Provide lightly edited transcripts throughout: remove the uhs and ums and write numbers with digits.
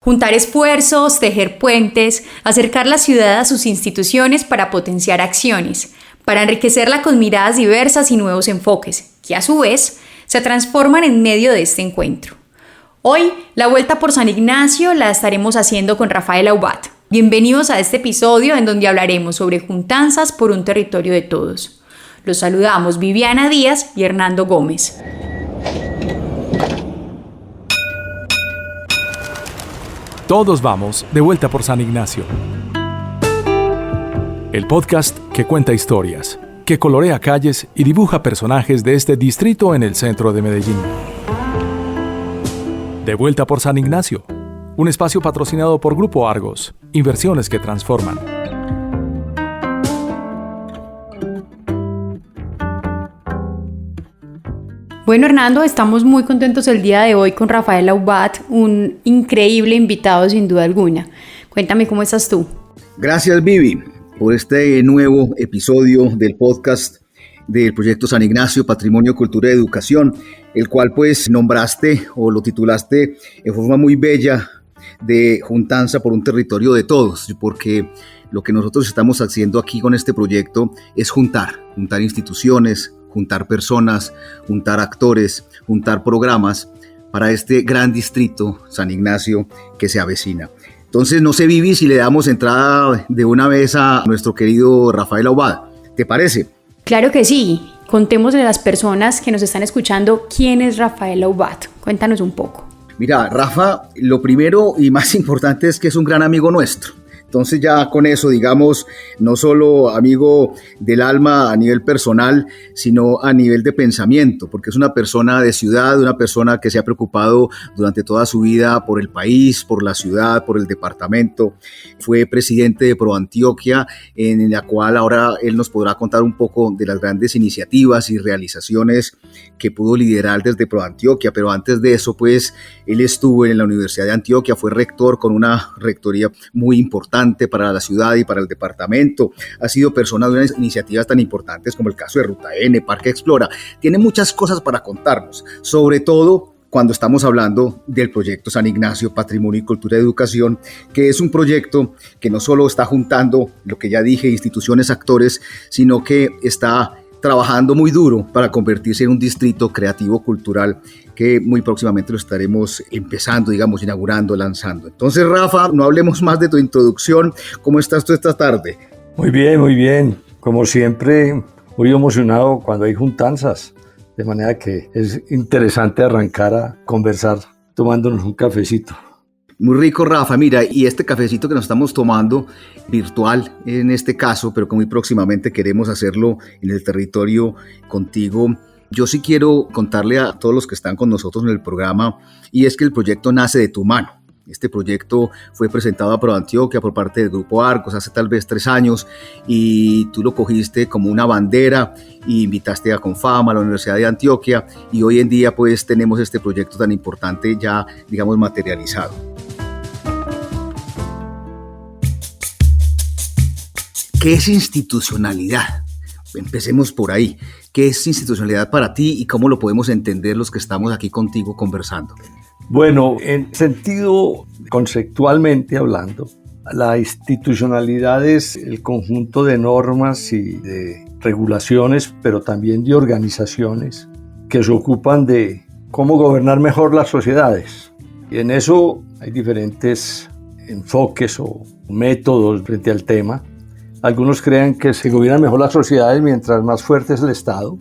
Juntar esfuerzos, tejer puentes, acercar la ciudad a sus instituciones para potenciar acciones, para enriquecerla con miradas diversas y nuevos enfoques, que a su vez se transforman en medio de este encuentro. Hoy, la vuelta por San Ignacio la estaremos haciendo con Rafael Aubat. Bienvenidos a este episodio en donde hablaremos sobre juntanzas por un territorio de todos. Los saludamos Viviana Díaz y Hernando Gómez. Todos vamos de vuelta por San Ignacio. El podcast que cuenta historias, que colorea calles y dibuja personajes de este distrito en el centro de Medellín. De vuelta por San Ignacio, un espacio patrocinado por Grupo Argos, inversiones que transforman. Bueno, Hernando, estamos muy contentos el día de hoy con Rafael Aubat, un increíble invitado sin duda alguna. Cuéntame cómo estás tú. Gracias, Vivi, por este nuevo episodio del podcast del proyecto San Ignacio, Patrimonio, Cultura y Educación, el cual pues nombraste o lo titulaste en forma muy bella de juntanza por un territorio de todos, porque lo que nosotros estamos haciendo aquí con este proyecto es juntar instituciones, juntar personas, juntar actores, juntar programas para este gran distrito San Ignacio que se avecina. Entonces, no sé, Vivi, si le damos entrada de una vez a nuestro querido Rafael Aubat. ¿Te parece? Claro que sí. Contémosle a las personas que nos están escuchando quién es Rafael Aubat. Cuéntanos un poco. Mira, Rafa, lo primero y más importante es que es un gran amigo nuestro. Entonces ya con eso, digamos, no solo amigo del alma a nivel personal, sino a nivel de pensamiento, porque es una persona de ciudad, una persona que se ha preocupado durante toda su vida por el país, por la ciudad, por el departamento. Fue presidente de ProAntioquia, en la cual ahora él nos podrá contar un poco de las grandes iniciativas y realizaciones que pudo liderar desde ProAntioquia, pero antes de eso, pues, él estuvo en la Universidad de Antioquia, fue rector con una rectoría muy importante para la ciudad y para el departamento. Ha sido persona de unas iniciativas tan importantes como el caso de Ruta N, Parque Explora. Tiene muchas cosas para contarnos, sobre todo cuando estamos hablando del proyecto San Ignacio, Patrimonio y Cultura y Educación, que es un proyecto que no solo está juntando, lo que ya dije, instituciones, actores, sino que está trabajando muy duro para convertirse en un distrito creativo cultural que muy próximamente lo estaremos empezando, digamos, inaugurando, lanzando. Entonces, Rafa, no hablemos más de tu introducción. ¿Cómo estás tú esta tarde? Muy bien, muy bien. Como siempre, muy emocionado cuando hay juntanzas. De manera que es interesante arrancar a conversar tomándonos un cafecito. Muy rico, Rafa. Mira, y este cafecito que nos estamos tomando, virtual en este caso, pero que muy próximamente queremos hacerlo en el territorio contigo. Yo sí quiero contarle a todos los que están con nosotros en el programa, y es que el proyecto nace de tu mano. Este proyecto fue presentado a ProAntioquia por parte del Grupo Argos hace tal vez 3 años, y tú lo cogiste como una bandera y invitaste a Confama, a la Universidad de Antioquia, y hoy en día pues tenemos este proyecto tan importante ya, digamos, materializado. ¿Qué es institucionalidad? Empecemos por ahí. ¿Qué es institucionalidad para ti y cómo lo podemos entender los que estamos aquí contigo conversando? Bueno, en sentido conceptualmente hablando, la institucionalidad es el conjunto de normas y de regulaciones, pero también de organizaciones que se ocupan de cómo gobernar mejor las sociedades. Y en eso hay diferentes enfoques o métodos frente al tema. Algunos creen que se gobiernan mejor las sociedades mientras más fuerte es el Estado.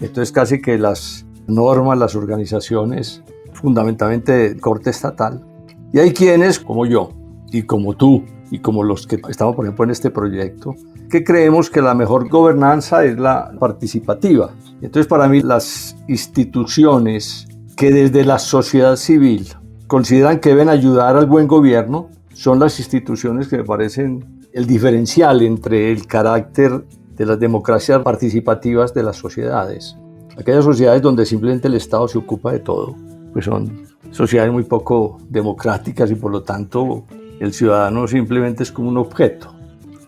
Entonces casi que las normas, las organizaciones, fundamentalmente de corte estatal. Y hay quienes, como yo, y como tú, y como los que estamos, por ejemplo, en este proyecto, que creemos que la mejor gobernanza es la participativa. Entonces, para mí, las instituciones que desde la sociedad civil consideran que deben ayudar al buen gobierno son las instituciones que me parecen el diferencial entre el carácter de las democracias participativas de las sociedades. Aquellas sociedades donde simplemente el Estado se ocupa de todo, pues son sociedades muy poco democráticas y por lo tanto el ciudadano simplemente es como un objeto.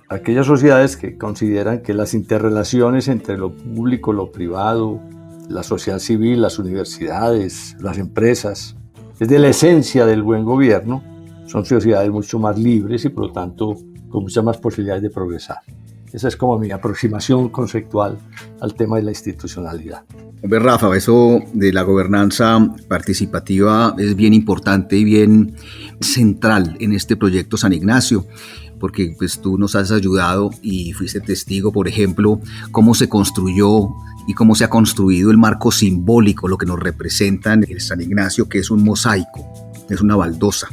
Aquellas sociedades que consideran que las interrelaciones entre lo público, lo privado, la sociedad civil, las universidades, las empresas, es de la esencia del buen gobierno, son sociedades mucho más libres y por lo tanto con muchas más posibilidades de progresar. Esa es como mi aproximación conceptual al tema de la institucionalidad. Hombre, Rafa, eso de la gobernanza participativa es bien importante y bien central en este proyecto San Ignacio, porque pues, tú nos has ayudado y fuiste testigo, por ejemplo, cómo se construyó y cómo se ha construido el marco simbólico, lo que nos representa en el San Ignacio, que es un mosaico, es una baldosa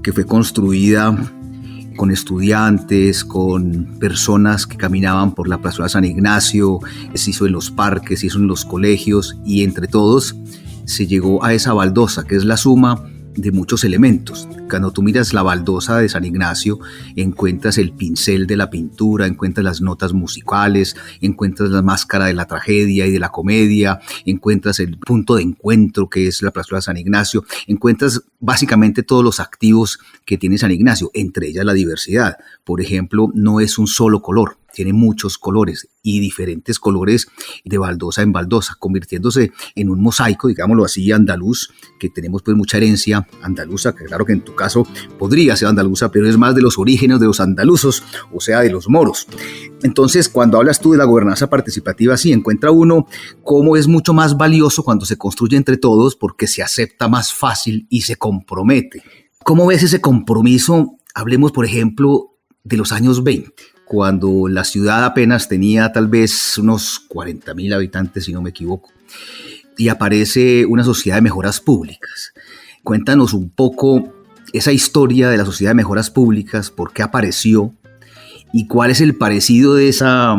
que fue construida con estudiantes, con personas que caminaban por la plaza de San Ignacio, se hizo en los parques, se hizo en los colegios y entre todos se llegó a esa baldosa que es la suma de muchos elementos. Cuando tú miras la baldosa de San Ignacio, encuentras el pincel de la pintura, encuentras las notas musicales, encuentras la máscara de la tragedia y de la comedia, encuentras el punto de encuentro que es la plaza de San Ignacio, encuentras básicamente todos los activos que tiene San Ignacio, entre ellas la diversidad. Por ejemplo, no es un solo color, tiene muchos colores y diferentes colores de baldosa en baldosa, convirtiéndose en un mosaico, digámoslo así, andaluz, que tenemos pues mucha herencia andaluza, que claro que en tu caso podría ser andaluza, pero es más de los orígenes de los andaluzos, o sea, de los moros. Entonces, cuando hablas tú de la gobernanza participativa, sí, encuentra uno cómo es mucho más valioso cuando se construye entre todos, porque se acepta más fácil y se compromete. ¿Cómo ves ese compromiso? Hablemos, por ejemplo, de los años 20. Cuando la ciudad apenas tenía tal vez unos 40.000 habitantes, si no me equivoco, y aparece una sociedad de mejoras públicas. Cuéntanos un poco esa historia de la sociedad de mejoras públicas, por qué apareció y cuál es el parecido de esa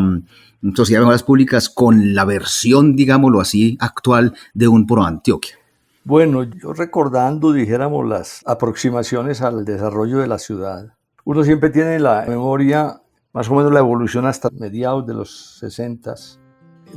sociedad de mejoras públicas con la versión, digámoslo así, actual de un ProAntioquia. Bueno, yo recordando, dijéramos, las aproximaciones al desarrollo de la ciudad, uno siempre tiene en la memoria más o menos la evolución hasta mediados de los 60,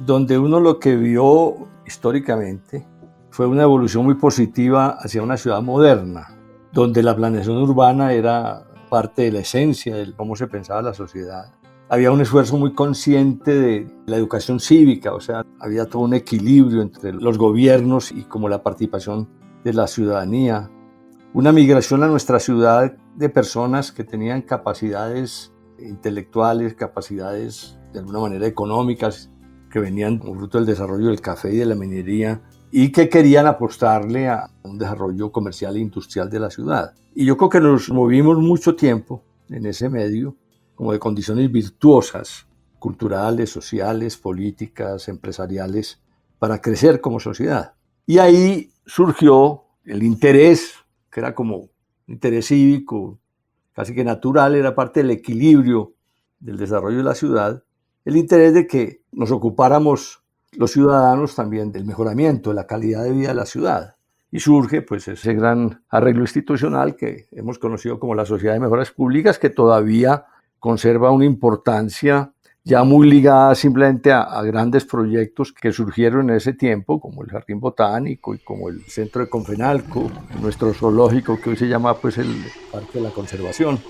donde uno lo que vio históricamente fue una evolución muy positiva hacia una ciudad moderna, donde la planeación urbana era parte de la esencia de cómo se pensaba la sociedad. Había un esfuerzo muy consciente de la educación cívica, o sea, había todo un equilibrio entre los gobiernos y como la participación de la ciudadanía. Una migración a nuestra ciudad de personas que tenían capacidades intelectuales, capacidades de alguna manera económicas, que venían como fruto del desarrollo del café y de la minería y que querían apostarle a un desarrollo comercial e industrial de la ciudad. Y yo creo que nos movimos mucho tiempo en ese medio, como de condiciones virtuosas, culturales, sociales, políticas, empresariales, para crecer como sociedad. Y ahí surgió el interés, que era como un interés cívico, casi que natural, era parte del equilibrio del desarrollo de la ciudad, el interés de que nos ocupáramos los ciudadanos también del mejoramiento de la calidad de vida de la ciudad. Y surge pues ese gran arreglo institucional que hemos conocido como la Sociedad de Mejoras Públicas, que todavía conserva una importancia ya muy ligada simplemente a grandes proyectos que surgieron en ese tiempo, como el Jardín Botánico y como el Centro de Confenalco, nuestro zoológico que hoy se llama pues el Parque de la Conservación.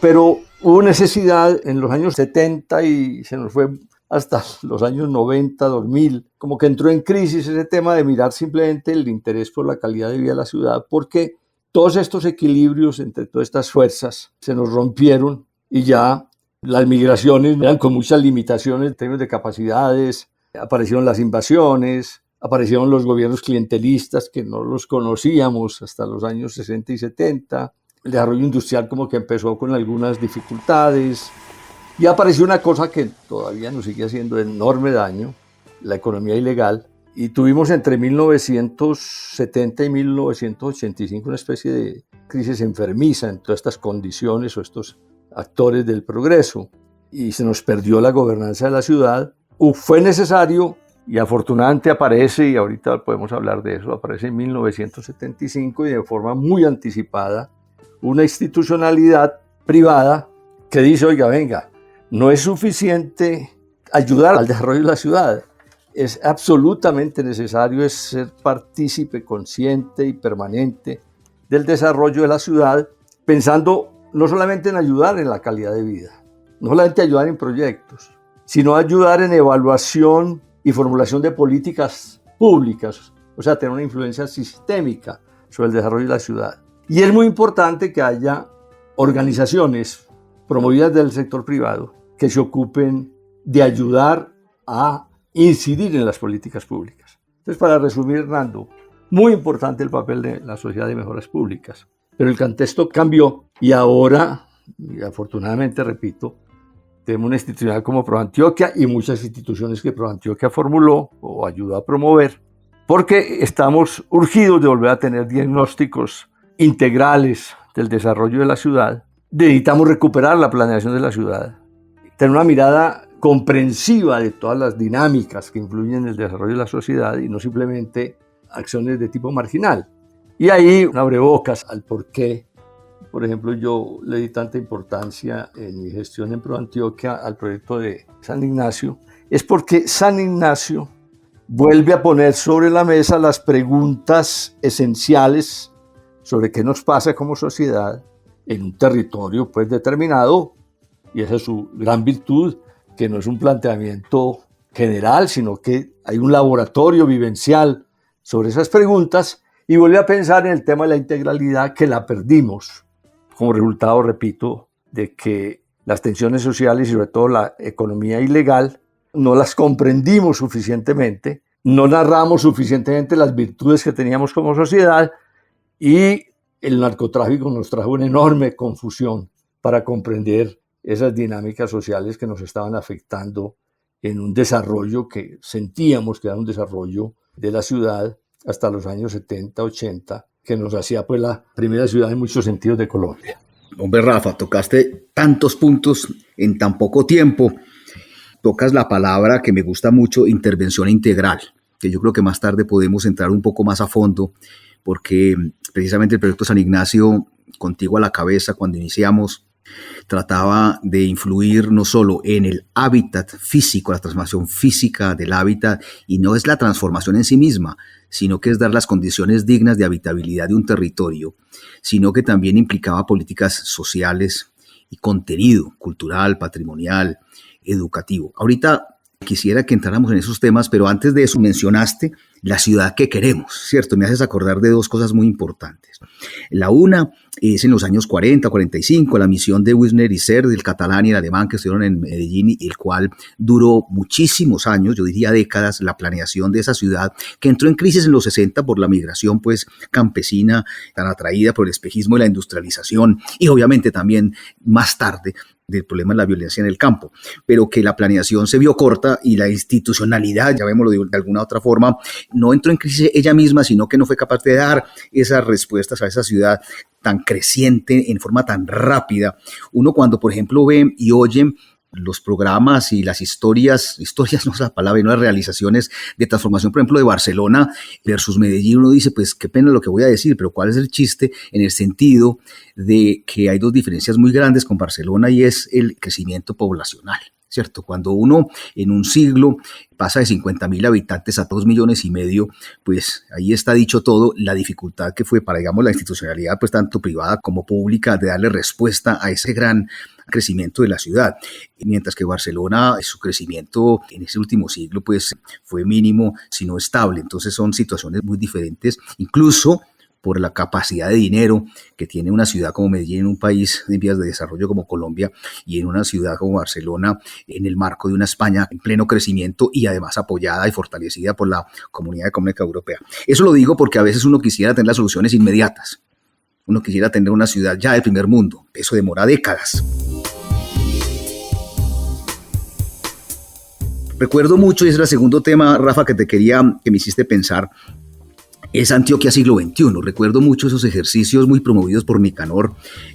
Pero hubo necesidad en los años 70 y se nos fue hasta los años 90, 2000, como que entró en crisis ese tema de mirar simplemente el interés por la calidad de vida de la ciudad, porque todos estos equilibrios entre todas estas fuerzas se nos rompieron y ya las migraciones eran con muchas limitaciones en términos de capacidades, aparecieron las invasiones, aparecieron los gobiernos clientelistas que no los conocíamos hasta los años 60 y 70, el desarrollo industrial como que empezó con algunas dificultades y apareció una cosa que todavía nos sigue haciendo enorme daño, la economía ilegal, y tuvimos entre 1970 y 1985 una especie de crisis enfermiza en todas estas condiciones o estos actores del progreso y se nos perdió la gobernanza de la ciudad. Fue necesario y afortunadamente aparece, y ahorita podemos hablar de eso, aparece en 1975 y de forma muy anticipada una institucionalidad privada que dice, oiga, venga, no es suficiente ayudar al desarrollo de la ciudad, es absolutamente necesario ser partícipe consciente y permanente del desarrollo de la ciudad, pensando no solamente en ayudar en la calidad de vida, no solamente ayudar en proyectos, sino ayudar en evaluación y formulación de políticas públicas, o sea, tener una influencia sistémica sobre el desarrollo de la ciudad. Y es muy importante que haya organizaciones promovidas del sector privado que se ocupen de ayudar a incidir en las políticas públicas. Entonces, para resumir, Hernando, muy importante el papel de la Sociedad de Mejoras Públicas. Pero el contexto cambió y ahora, y afortunadamente, repito, tenemos una institucional como ProAntioquia y muchas instituciones que ProAntioquia formuló o ayudó a promover, porque estamos urgidos de volver a tener diagnósticos integrales del desarrollo de la ciudad. Necesitamos recuperar la planeación de la ciudad, tener una mirada comprensiva de todas las dinámicas que influyen en el desarrollo de la sociedad y no simplemente acciones de tipo marginal. Y ahí un abrebocas al por qué, por ejemplo, yo le di tanta importancia en mi gestión en ProAntioquia al proyecto de San Ignacio, es porque San Ignacio vuelve a poner sobre la mesa las preguntas esenciales sobre qué nos pasa como sociedad en un territorio pues determinado, y esa es su gran virtud, que no es un planteamiento general, sino que hay un laboratorio vivencial sobre esas preguntas, y vuelve a pensar en el tema de la integralidad, que la perdimos como resultado, repito, de que las tensiones sociales y sobre todo la economía ilegal no las comprendimos suficientemente, no narramos suficientemente las virtudes que teníamos como sociedad, y el narcotráfico nos trajo una enorme confusión para comprender esas dinámicas sociales que nos estaban afectando en un desarrollo que sentíamos que era un desarrollo de la ciudad hasta los años 70, 80, que nos hacía pues la primera ciudad en muchos sentidos de Colombia. Hombre, Rafa, tocaste tantos puntos en tan poco tiempo. Tocas la palabra que me gusta mucho, intervención integral, que yo creo que más tarde podemos entrar un poco más a fondo, porque precisamente el proyecto San Ignacio, contigo a la cabeza, cuando iniciamos, trataba de influir no solo en el hábitat físico, la transformación física del hábitat, y no es la transformación en sí misma, sino que es dar las condiciones dignas de habitabilidad de un territorio, sino que también implicaba políticas sociales y contenido cultural, patrimonial, educativo. Ahorita quisiera que entráramos en esos temas, pero antes de eso mencionaste la ciudad que queremos, ¿cierto? Me haces acordar de dos cosas muy importantes. La una es en los años 40, 45, la misión de Wisner y Serre, del catalán y el alemán que estuvieron en Medellín, y el cual duró muchísimos años, yo diría décadas, la planeación de esa ciudad, que entró en crisis en los 60 por la migración pues campesina, tan atraída por el espejismo y la industrialización, y obviamente también más tarde del problema de la violencia en el campo, pero que la planeación se vio corta y la institucionalidad, llamémoslo de alguna otra forma, no entró en crisis ella misma, sino que no fue capaz de dar esas respuestas a esa ciudad tan creciente en forma tan rápida. Uno cuando, por ejemplo, ve y oye los programas y las historias no es la palabra, no las realizaciones de transformación, por ejemplo, de Barcelona versus Medellín, uno dice, pues qué pena lo que voy a decir, pero ¿cuál es el chiste? En el sentido de que hay dos diferencias muy grandes con Barcelona, y es el crecimiento poblacional, ¿cierto? Cuando uno en un siglo pasa de 50.000 habitantes a 2,5 millones, pues ahí está dicho todo, la dificultad que fue para, digamos, la institucionalidad, pues tanto privada como pública, de darle respuesta a ese gran crecimiento de la ciudad. Mientras que Barcelona, su crecimiento en ese último siglo, pues fue mínimo, sino estable. Entonces son situaciones muy diferentes, incluso por la capacidad de dinero que tiene una ciudad como Medellín en un país en vías de desarrollo como Colombia, y en una ciudad como Barcelona en el marco de una España en pleno crecimiento y además apoyada y fortalecida por la Comunidad Económica Europea. Eso lo digo porque a veces uno quisiera tener las soluciones inmediatas. Uno quisiera tener una ciudad ya del primer mundo. Eso demora décadas. Recuerdo mucho, y ese es el segundo tema, Rafa, que me hiciste pensar, es Antioquia siglo XXI. Recuerdo mucho esos ejercicios muy promovidos por Nicanor,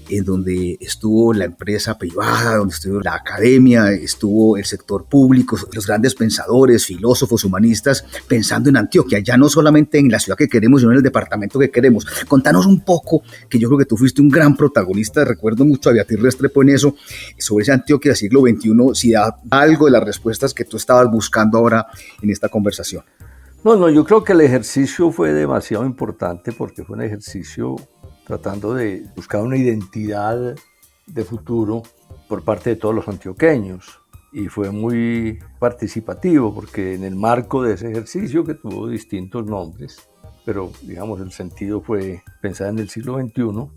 en donde estuvo la empresa privada, donde estuvo la academia, estuvo el sector público, los grandes pensadores, filósofos, humanistas, pensando en Antioquia, ya no solamente en la ciudad que queremos, sino en el departamento que queremos. Contanos un poco, que yo creo que tú fuiste un gran protagonista, recuerdo mucho a Beatriz Restrepo en eso, sobre ese Antioquia siglo XXI, si da algo de las respuestas que tú estabas buscando ahora en esta conversación. No, yo creo que el ejercicio fue demasiado importante, porque fue un ejercicio tratando de buscar una identidad de futuro por parte de todos los antioqueños, y fue muy participativo, porque en el marco de ese ejercicio, que tuvo distintos nombres, pero digamos el sentido fue pensar en el siglo XXI,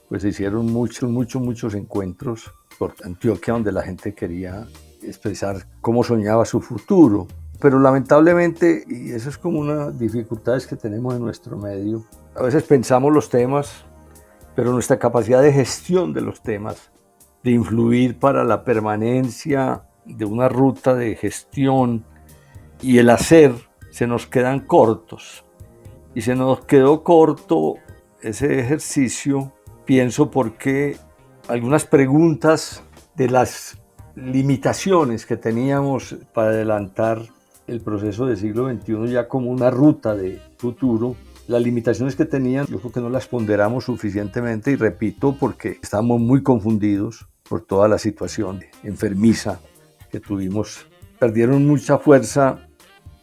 pues se hicieron muchos encuentros por Antioquia donde la gente quería expresar cómo soñaba su futuro. Pero lamentablemente, y eso es como una dificultad que tenemos en nuestro medio, a veces pensamos los temas, pero nuestra capacidad de gestión de los temas, de influir para la permanencia de una ruta de gestión y el hacer, se nos quedan cortos. Y se nos quedó corto ese ejercicio, pienso, porque algunas preguntas de las limitaciones que teníamos para adelantar el proceso del siglo XXI ya como una ruta de futuro, las limitaciones que tenían, yo creo que no las ponderamos suficientemente, y repito, porque estamos muy confundidos por toda la situación enfermiza que tuvimos. Perdieron mucha fuerza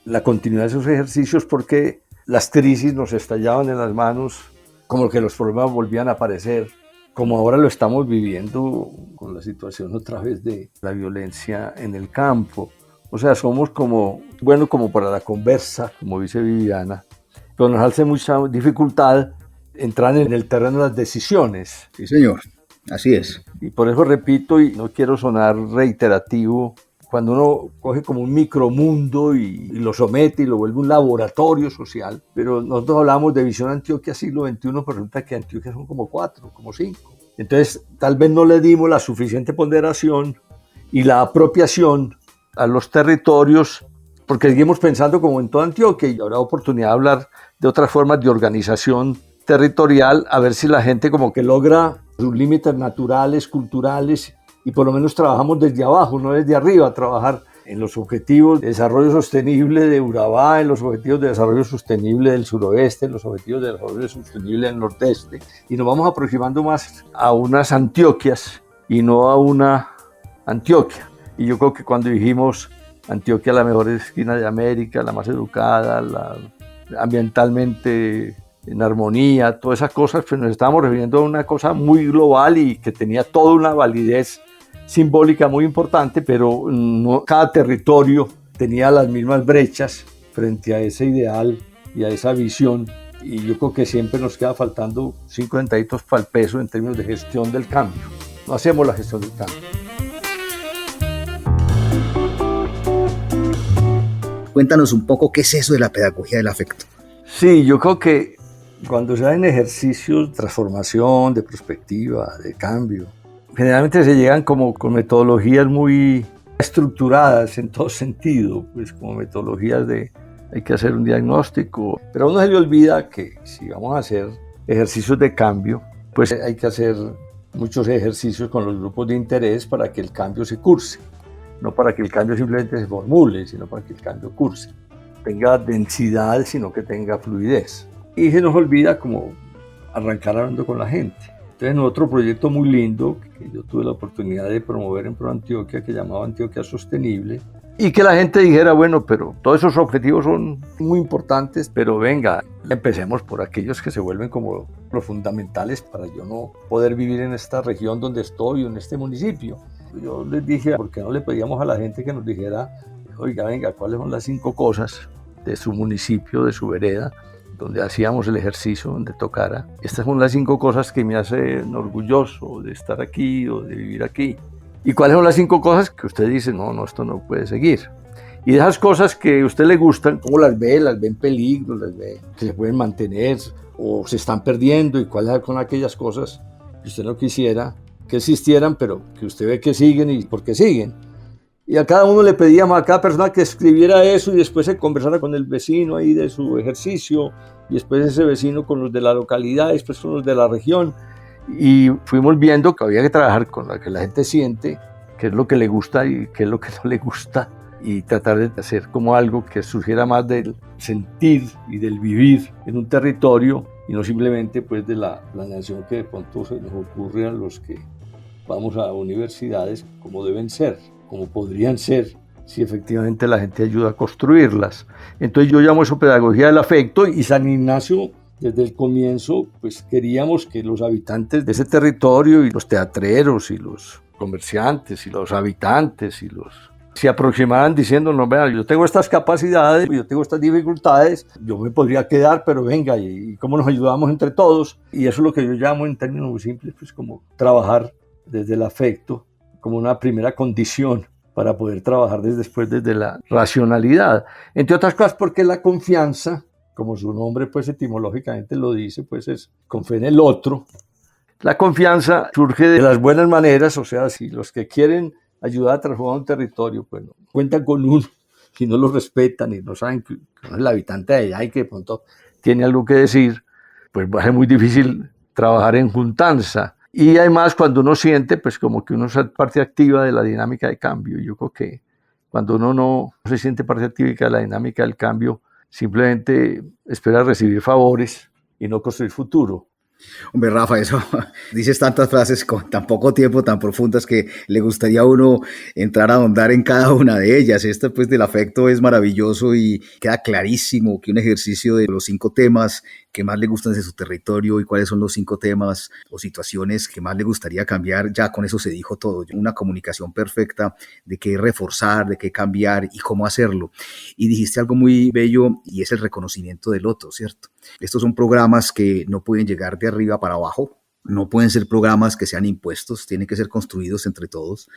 la continuidad de esos ejercicios porque las crisis nos estallaban en las manos, como que los problemas volvían a aparecer, como ahora lo estamos viviendo con la situación otra vez de la violencia en el campo. O sea, somos como para la conversa, como dice Viviana, pero nos hace mucha dificultad entrar en el terreno de las decisiones. Sí, señor, así es. Y por eso repito, y no quiero sonar reiterativo, cuando uno coge como un micromundo y lo somete y lo vuelve un laboratorio social, pero nosotros hablamos de visión Antioquia siglo XXI, pero resulta que Antioquia son como 4, como 5. Entonces, tal vez no le dimos la suficiente ponderación y la apropiación a los territorios, porque seguimos pensando como en toda Antioquia, y habrá oportunidad de hablar de otras formas de organización territorial, a ver si la gente como que logra sus límites naturales, culturales, y por lo menos trabajamos desde abajo, no desde arriba, trabajar en los objetivos de desarrollo sostenible de Urabá, en los objetivos de desarrollo sostenible del suroeste, en los objetivos de desarrollo sostenible del nordeste, y nos vamos aproximando más a unas Antioquias y no a una Antioquia. Y yo creo que cuando dijimos Antioquia la mejor esquina de América, la más educada, la ambientalmente en armonía, todas esas cosas, pues nos estábamos refiriendo a una cosa muy global y que tenía toda una validez simbólica muy importante, pero no cada territorio tenía las mismas brechas frente a ese ideal y a esa visión, y yo creo que siempre nos queda faltando 5 centavos para el peso en términos de gestión del cambio. No hacemos la gestión del cambio. Cuéntanos un poco qué es eso de la pedagogía del afecto. Sí, yo creo que cuando se hacen ejercicios de transformación, de perspectiva, de cambio, generalmente se llegan como con metodologías muy estructuradas en todo sentido, pues como metodologías de hay que hacer un diagnóstico, pero a uno se le olvida que si vamos a hacer ejercicios de cambio, pues hay que hacer muchos ejercicios con los grupos de interés para que el cambio se curse, no para que el cambio simplemente se formule, sino para que el cambio curse, tenga densidad, sino que tenga fluidez. Y se nos olvida como arrancar hablando con la gente. Entonces, en otro proyecto muy lindo que yo tuve la oportunidad de promover en ProAntioquia, que llamaba Antioquia Sostenible, y que la gente dijera, bueno, pero todos esos objetivos son muy importantes, pero venga, empecemos por aquellos que se vuelven como los fundamentales para yo no poder vivir en esta región donde estoy o en este municipio. Yo les dije, ¿por qué no le pedíamos a la gente que nos dijera, oiga, venga, ¿cuáles son las 5 cosas de su municipio, de su vereda, donde hacíamos el ejercicio, donde tocara? Estas son las 5 cosas que me hacen orgulloso de estar aquí o de vivir aquí. ¿Y cuáles son las 5 cosas que usted dice, no, esto no puede seguir? Y de esas cosas que a usted le gustan, ¿cómo las ve? ¿Las ve en peligro? ¿Las ve que se pueden mantener o se están perdiendo? ¿Y cuáles son aquellas cosas que usted no quisiera que existieran, pero que usted ve que siguen y por qué siguen? Y a cada uno le pedíamos, a cada persona que escribiera eso y después se conversara con el vecino ahí de su ejercicio, y después ese vecino con los de la localidad, y después con los de la región. Y fuimos viendo que había que trabajar con lo que la gente siente, qué es lo que le gusta y qué es lo que no le gusta, y tratar de hacer como algo que surgiera más del sentir y del vivir en un territorio, y no simplemente pues de la planeación que de pronto se nos ocurre a los que vamos a universidades, como deben ser, como podrían ser, si efectivamente la gente ayuda a construirlas. Entonces yo llamo eso pedagogía del afecto, y San Ignacio, desde el comienzo, pues queríamos que los habitantes de ese territorio, y los teatreros, y los comerciantes, y los habitantes, y los se aproximaran diciéndonos, vean, yo tengo estas capacidades, yo tengo estas dificultades, yo me podría quedar, pero venga, y cómo nos ayudamos entre todos. Y eso es lo que yo llamo en términos muy simples, pues como trabajar desde el afecto, como una primera condición para poder trabajar después desde la racionalidad. Entre otras cosas porque la confianza, como su nombre pues etimológicamente lo dice, pues es con fe en el otro. La confianza surge de las buenas maneras, o sea, si los que quieren ayudar a transformar un territorio, pues no, cuentan con uno, y no lo respetan y no saben que no es el habitante de allá y que de pronto tiene algo que decir, pues va a ser muy difícil trabajar en juntanza. Y además cuando uno siente, pues como que uno es parte activa de la dinámica de cambio. Yo creo que cuando uno no se siente parte activa de la dinámica del cambio, simplemente espera recibir favores y no construir futuro. Hombre, Rafa, eso dices tantas frases con tan poco tiempo, tan profundas, que le gustaría a uno entrar a ahondar en cada una de ellas. Esta pues del afecto es maravilloso y queda clarísimo que un ejercicio de los 5 temas que más le gustan de su territorio y cuáles son los 5 temas o situaciones que más le gustaría cambiar, ya con eso se dijo todo. Una comunicación perfecta de qué reforzar, de qué cambiar y cómo hacerlo. Y dijiste algo muy bello y es el reconocimiento del otro, ¿cierto? Estos son programas que no pueden llegar de arriba para abajo, no pueden ser programas que sean impuestos, tienen que ser construidos entre todos,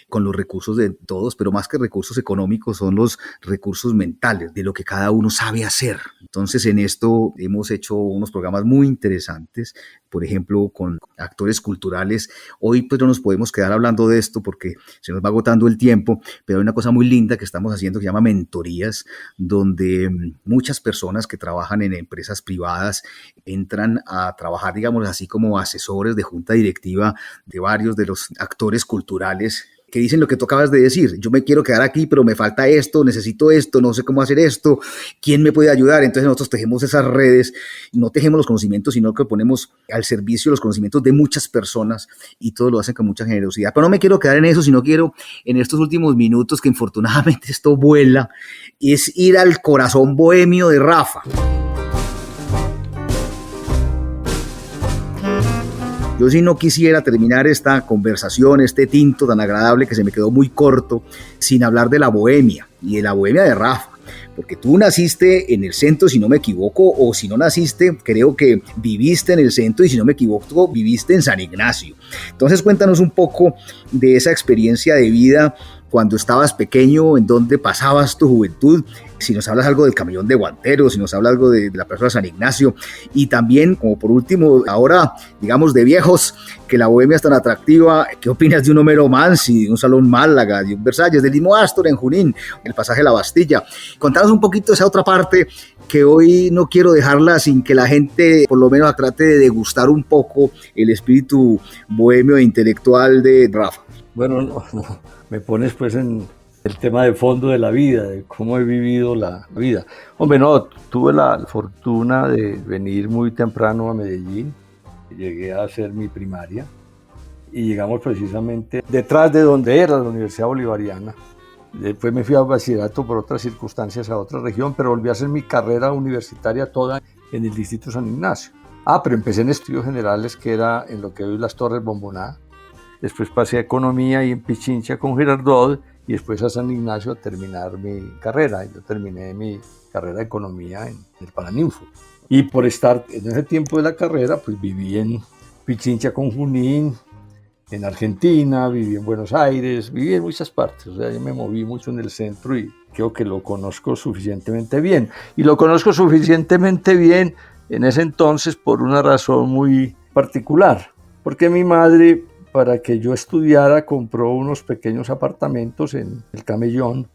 con los recursos de todos, pero más que recursos económicos son los recursos mentales, de lo que cada uno sabe hacer. Entonces en esto hemos hecho unos programas muy interesantes, por ejemplo con actores culturales. Hoy pues no nos podemos quedar hablando de esto porque se nos va agotando el tiempo, pero hay una cosa muy linda que estamos haciendo que se llama mentorías, donde muchas personas que trabajan en empresas privadas entran a trabajar, digamos así, como asesores de junta directiva de varios de los actores culturales que dicen lo que tú acabas de decir. Yo me quiero quedar aquí, pero me falta esto, necesito esto, no sé cómo hacer esto, ¿quién me puede ayudar? Entonces nosotros tejemos esas redes, no tejemos los conocimientos, sino que ponemos al servicio los conocimientos de muchas personas y todo lo hacen con mucha generosidad. Pero no me quiero quedar en eso, sino quiero en estos últimos minutos, que infortunadamente esto vuela, es ir al corazón bohemio de Rafa. Yo sí no quisiera terminar esta conversación, este tinto tan agradable que se me quedó muy corto, sin hablar de la bohemia y de la bohemia de Rafa. Porque tú naciste en el centro, si no me equivoco, o si no naciste, creo que viviste en el centro y si no me equivoco, viviste en San Ignacio. Entonces cuéntanos un poco de esa experiencia de vida cuando estabas pequeño, en dónde pasabas tu juventud, si nos hablas algo del Camellón de Guantero, si nos hablas algo de la plaza de San Ignacio, y también, como por último, ahora, digamos, de viejos, que la bohemia es tan atractiva, ¿qué opinas de un Homero Mansi, de un Salón Málaga, de un Versalles, del mismo Astor en Junín, el pasaje de la Bastilla? Contanos un poquito esa otra parte que hoy no quiero dejarla sin que la gente por lo menos trate de degustar un poco el espíritu bohemio e intelectual de Rafa. Bueno, no, me pones pues en el tema de fondo de la vida, de cómo he vivido la vida. Hombre, no, tuve la fortuna de venir muy temprano a Medellín, llegué a hacer mi primaria y llegamos precisamente detrás de donde era la Universidad Bolivariana. Después me fui a bachillerato por otras circunstancias a otra región, pero volví a hacer mi carrera universitaria toda en el distrito San Ignacio. Pero empecé en estudios generales, que era en lo que hoy las Torres Bomboná. Después pasé a Economía y en Pichincha con Girardot y después a San Ignacio a terminar mi carrera. Yo terminé mi carrera de Economía en el Paraninfo. Y por estar en ese tiempo de la carrera, pues viví en Pichincha con Junín, en Argentina, viví en Buenos Aires, viví en muchas partes. O sea, yo me moví mucho en el centro y creo que lo conozco suficientemente bien. Y lo conozco suficientemente bien en ese entonces por una razón muy particular. Porque mi madre, para que yo estudiara, compró unos pequeños apartamentos en el Camellón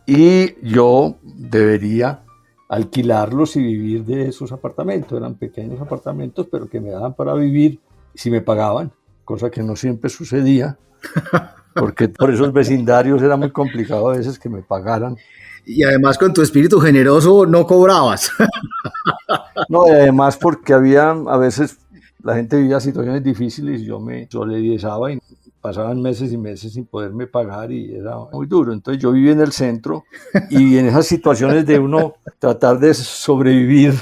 y yo debería alquilarlos y vivir de esos apartamentos. Eran pequeños apartamentos, pero que me daban para vivir si me pagaban, cosa que no siempre sucedía, porque por esos vecindarios era muy complicado a veces que me pagaran. Y además con tu espíritu generoso no cobrabas. No, y además porque había a veces... La gente vivía situaciones difíciles y yo me solidarizaba y pasaban meses y meses sin poderme pagar y era muy duro. Entonces yo viví en el centro y en esas situaciones de uno tratar de sobrevivir,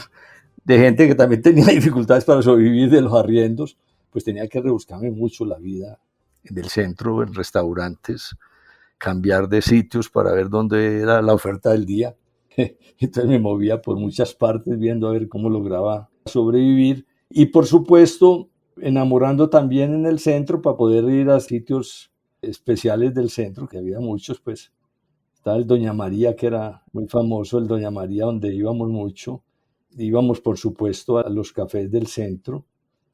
de gente que también tenía dificultades para sobrevivir de los arriendos, pues tenía que rebuscarme mucho la vida en el centro, en restaurantes. cambiar de sitios para ver dónde era la oferta del día. Entonces me movía por muchas partes viendo a ver cómo lograba sobrevivir. Y por supuesto, enamorando también en el centro para poder ir a sitios especiales del centro, que había muchos, pues. Estaba el Doña María, que era muy famoso, el Doña María, donde íbamos mucho. Íbamos, por supuesto, a los cafés del centro,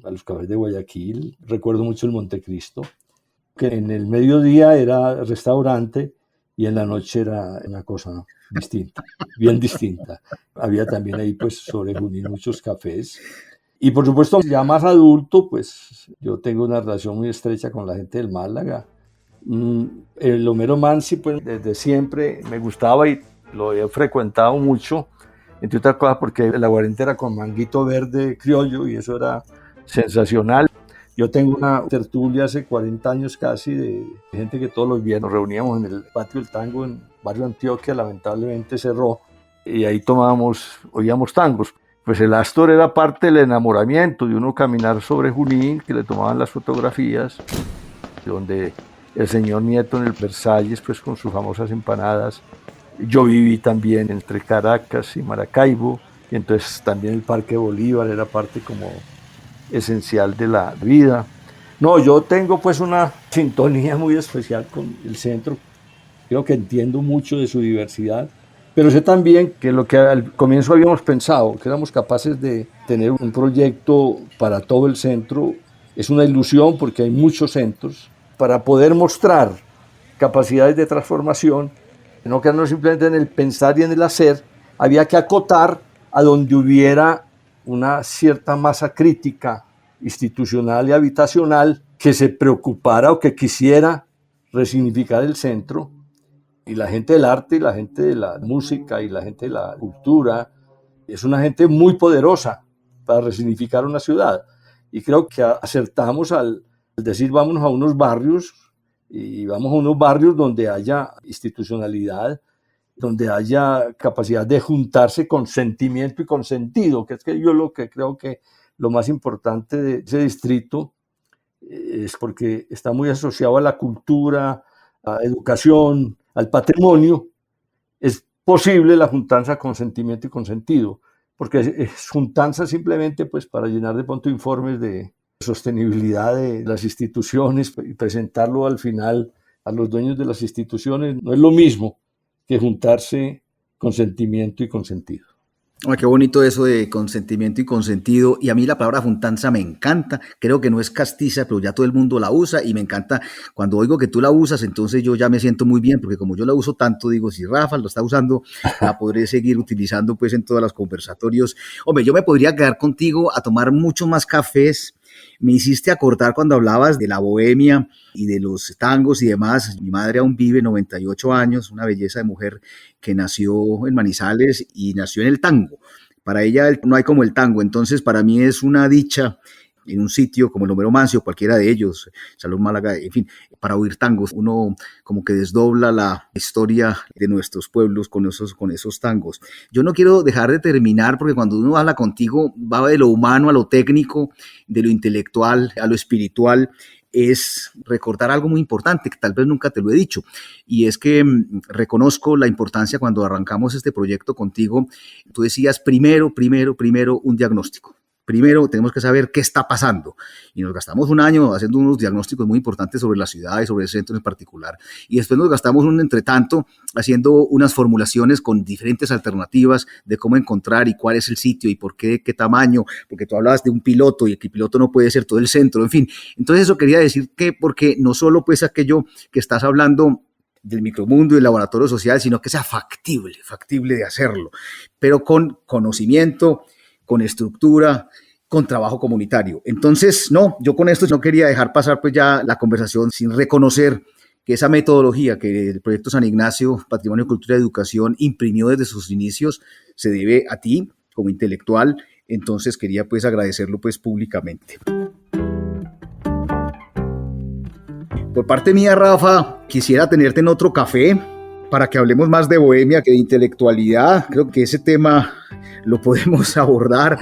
a los cafés de Guayaquil. Recuerdo mucho el Montecristo, que en el mediodía era restaurante y en la noche era una cosa distinta, bien distinta. Había también ahí, pues, sobre Junín muchos cafés. Y, por supuesto, ya más adulto, pues, yo tengo una relación muy estrecha con la gente del Málaga. El Homero Manzi, pues desde siempre me gustaba y lo he frecuentado mucho, entre otras cosas porque el aguardiente era con manguito verde criollo y eso era sensacional. Yo tengo una tertulia hace 40 años casi de gente que todos los viernes nos reuníamos en el Patio del Tango en Barrio Antioquia, lamentablemente cerró, y ahí oíamos tangos. Pues el Astor era parte del enamoramiento de uno caminar sobre Junín, que le tomaban las fotografías, donde el señor Nieto en el Versalles, pues con sus famosas empanadas. Yo viví también entre Caracas y Maracaibo, y entonces también el Parque Bolívar era parte como esencial de la vida. No, yo tengo pues una sintonía muy especial con el centro. Creo que entiendo mucho de su diversidad, pero sé también que lo que al comienzo habíamos pensado, que éramos capaces de tener un proyecto para todo el centro, es una ilusión porque hay muchos centros. Para poder mostrar capacidades de transformación, no quedarnos simplemente en el pensar y en el hacer, había que acotar a donde hubiera una cierta masa crítica institucional y habitacional que se preocupara o que quisiera resignificar el centro. Y la gente del arte y la gente de la música y la gente de la cultura es una gente muy poderosa para resignificar una ciudad. Y creo que acertamos al decir vámonos a unos barrios y vamos a unos barrios donde haya institucionalidad, donde haya capacidad de juntarse con sentimiento y con sentido, que es que yo lo que creo que lo más importante de ese distrito es porque está muy asociado a la cultura, a la educación, al patrimonio. Es posible la juntanza con sentimiento y con sentido, porque es juntanza simplemente pues para llenar de pronto informes de sostenibilidad de las instituciones y presentarlo al final a los dueños de las instituciones no es lo mismo que juntarse con sentimiento y con sentido. Ay, qué bonito eso de consentimiento y consentido. Y a mí la palabra juntanza me encanta. Creo que no es castiza, pero ya todo el mundo la usa y me encanta cuando oigo que tú la usas, entonces yo ya me siento muy bien, porque como yo la uso tanto, digo, si Rafa lo está usando, la podré seguir utilizando pues en todos los conversatorios. Hombre, yo me podría quedar contigo a tomar muchos más cafés. Me hiciste acordar cuando hablabas de la bohemia y de los tangos y demás. Mi madre aún vive, 98 años, una belleza de mujer que nació en Manizales y nació en el tango. Para ella no hay como el tango, entonces para mí es una dicha en un sitio como el Homero Manzi o cualquiera de ellos, Salón Málaga, en fin, para oír tangos. Uno como que desdobla la historia de nuestros pueblos con esos tangos. Yo no quiero dejar de terminar porque cuando uno habla contigo va de lo humano a lo técnico, de lo intelectual a lo espiritual. Es recordar algo muy importante que tal vez nunca te lo he dicho, y es que reconozco la importancia cuando arrancamos este proyecto contigo. Tú decías primero un diagnóstico. Primero tenemos que saber qué está pasando y nos gastamos un año haciendo unos diagnósticos muy importantes sobre la ciudad y sobre el centro en particular, y después nos gastamos un entretanto haciendo unas formulaciones con diferentes alternativas de cómo encontrar y cuál es el sitio y por qué, qué tamaño, porque tú hablabas de un piloto y que el piloto no puede ser todo el centro, en fin. Entonces eso quería decir que porque no solo pues aquello que estás hablando del micromundo y el laboratorio social, sino que sea factible de hacerlo, pero con conocimiento, con estructura, con trabajo comunitario. Entonces, no, yo con esto no quería dejar pasar pues ya la conversación sin reconocer que esa metodología que el Proyecto San Ignacio, Patrimonio, Cultura y Educación imprimió desde sus inicios se debe a ti como intelectual. Entonces quería pues agradecerlo pues públicamente. Por parte mía, Rafa, quisiera tenerte en otro café para que hablemos más de bohemia que de intelectualidad. Creo que ese tema lo podemos abordar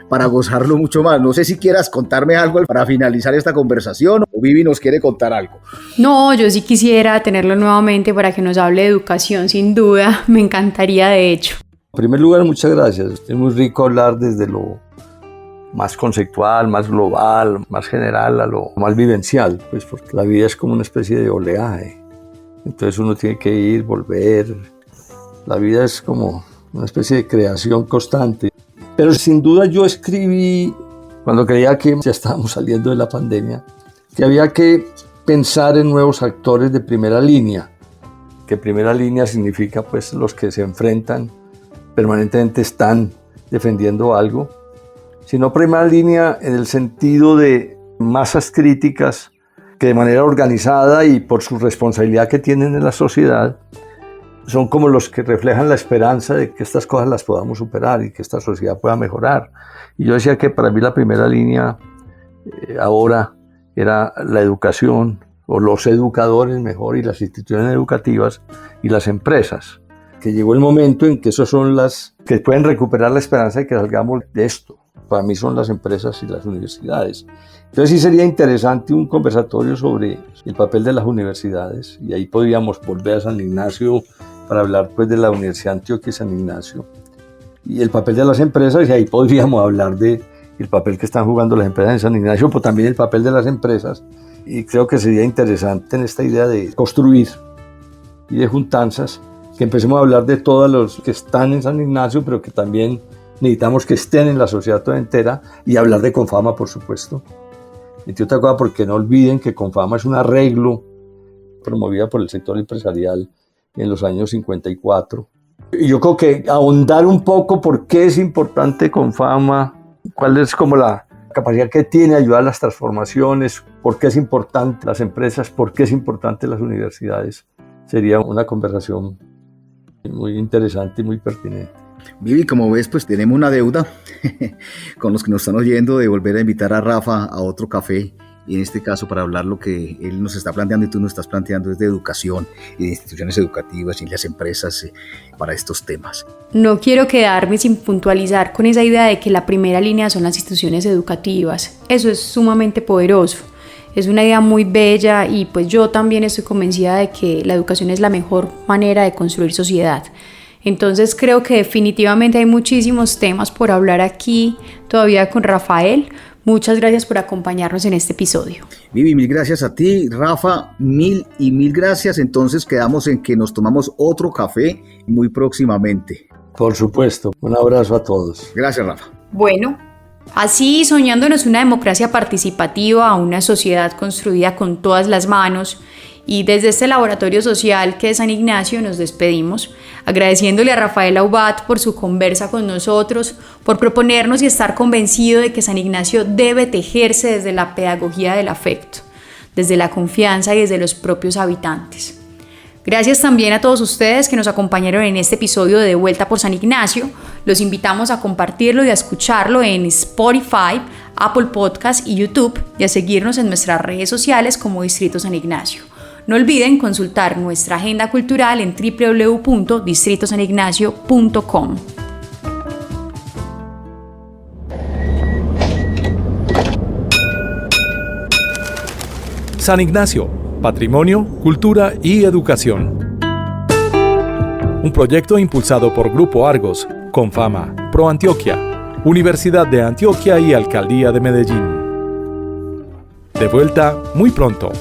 para gozarlo mucho más. No sé si quieras contarme algo para finalizar esta conversación, o Vivi nos quiere contar algo. No, yo sí quisiera tenerlo nuevamente para que nos hable de educación, sin duda, me encantaría de hecho. En primer lugar, muchas gracias. Es muy rico hablar desde lo más conceptual, más global, más general, a lo más vivencial, pues porque la vida es como una especie de oleaje. Entonces uno tiene que ir, volver. La vida es como una especie de creación constante. Pero sin duda yo escribí, cuando creía que ya estábamos saliendo de la pandemia, que había que pensar en nuevos actores de primera línea, que primera línea significa pues los que se enfrentan, permanentemente están defendiendo algo, sino primera línea en el sentido de masas críticas que de manera organizada y por su responsabilidad que tienen en la sociedad, son como los que reflejan la esperanza de que estas cosas las podamos superar y que esta sociedad pueda mejorar. Y yo decía que para mí la primera línea ahora era la educación, o los educadores mejor, y las instituciones educativas y las empresas. Que llegó el momento en que esos son las que pueden recuperar la esperanza de que salgamos de esto. Para mí son las empresas y las universidades. Entonces sí sería interesante un conversatorio sobre el papel de las universidades, y ahí podríamos volver a San Ignacio para hablar pues de la Universidad de Antioquia y San Ignacio, y el papel de las empresas, y ahí podríamos hablar del papel que están jugando las empresas en San Ignacio, pero también el papel de las empresas. Y creo que sería interesante en esta idea de construir y de juntanzas, que empecemos a hablar de todos los que están en San Ignacio, pero que también necesitamos que estén en la sociedad toda entera, y hablar de Confama, por supuesto. Entre otra cosa, porque no olviden que Confama es un arreglo promovida por el sector empresarial en los años 54. Y yo creo que ahondar un poco por qué es importante Confama, cuál es como la capacidad que tiene de ayudar a las transformaciones, por qué es importante las empresas, por qué es importante las universidades, sería una conversación muy interesante y muy pertinente. Vivi, como ves, pues tenemos una deuda con los que nos están oyendo de volver a invitar a Rafa a otro café, y en este caso para hablar lo que él nos está planteando y tú nos estás planteando es de educación y de instituciones educativas y las empresas para estos temas. No quiero quedarme sin puntualizar con esa idea de que la primera línea son las instituciones educativas. Eso es sumamente poderoso. Es una idea muy bella, y pues yo también estoy convencida de que la educación es la mejor manera de construir sociedad. Entonces creo que definitivamente hay muchísimos temas por hablar aquí todavía con Rafael. Muchas gracias por acompañarnos en este episodio. Vivi, mil gracias a ti. Rafa, mil gracias. Entonces quedamos en que nos tomamos otro café muy próximamente. Por supuesto. Un abrazo a todos. Gracias, Rafa. Bueno, así, soñándonos una democracia participativa, una sociedad construida con todas las manos, y desde este laboratorio social que es San Ignacio nos despedimos, agradeciéndole a Rafael Aubat por su conversa con nosotros, por proponernos y estar convencido de que San Ignacio debe tejerse desde la pedagogía del afecto, desde la confianza y desde los propios habitantes. Gracias también a todos ustedes que nos acompañaron en este episodio de Vuelta por San Ignacio. Los invitamos a compartirlo y a escucharlo en Spotify, Apple Podcast y YouTube, y a seguirnos en nuestras redes sociales como Distrito San Ignacio. No olviden consultar nuestra agenda cultural en www.distritosanignacio.com. San Ignacio, Patrimonio, Cultura y Educación. Un proyecto impulsado por Grupo Argos, Confama, Pro Antioquia, Universidad de Antioquia y Alcaldía de Medellín. De vuelta muy pronto.